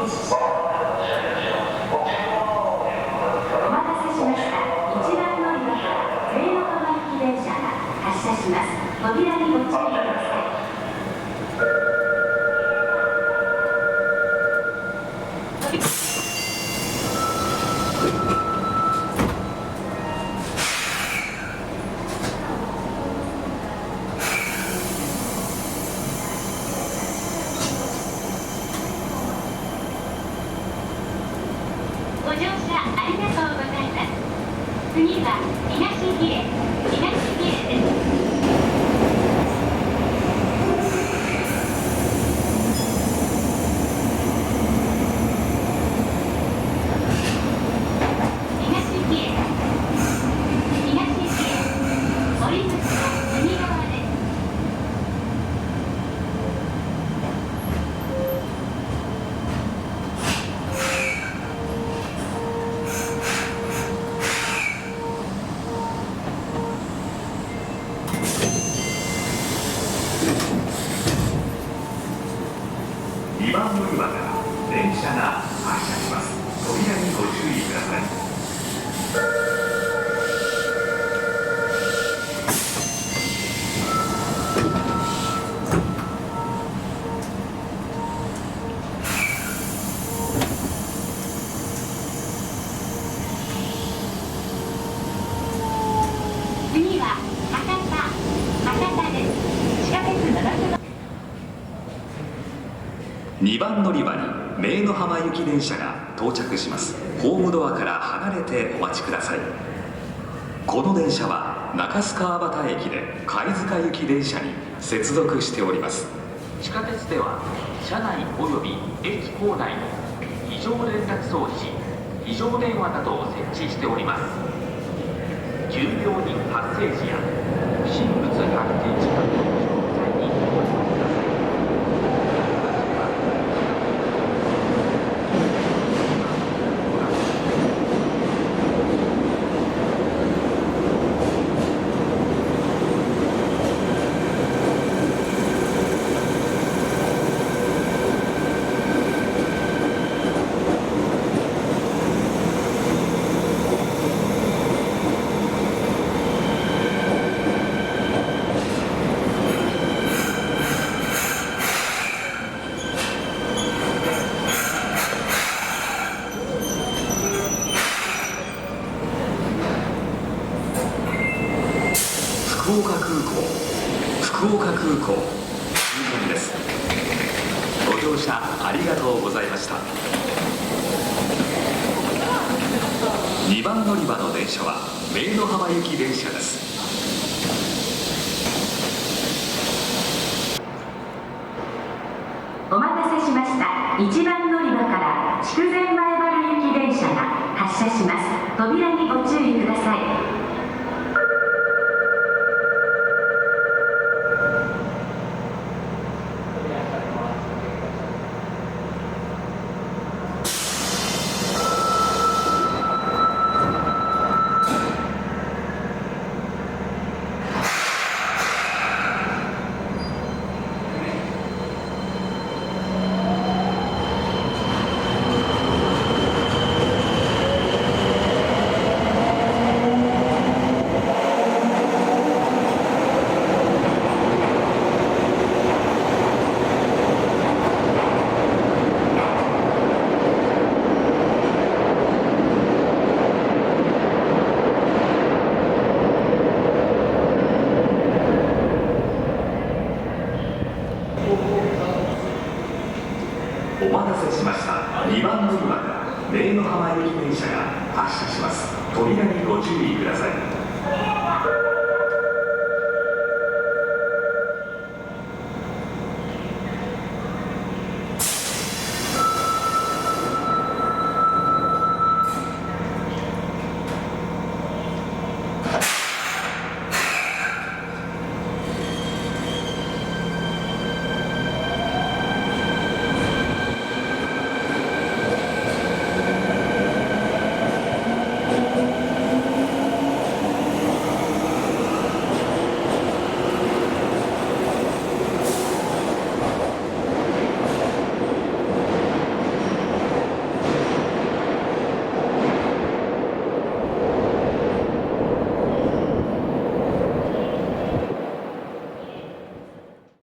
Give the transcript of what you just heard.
止。お待たせしました。1番乗り場から名の浜行き電車が発車します。扉にご注意ください。ご乗車ありがとうございます。次は東美瑛です。2番乗り場から電車が発車します。扉にご注意ください。次は博多です。地下鉄7分。2番乗り場に名の浜行き電車が到着します。ホームドアから離れてお待ちください。この電車は中須川端駅で貝塚行き電車に接続しております。地下鉄では車内および駅構内の非常連絡装置、非常電話などを設置しております。急病人発生時や不審物発見時間の詳細にご注意ください。福岡空港終点です。ご乗車ありがとうございました。2番乗り場の電車は名の浜行き電車です。お待たせしました。1番乗り場から筑前前原行き電車が発車します。扉にご注意ください。お待たせしました。2番乗り場から名の浜行き電車が発車します。扉にご注意ください。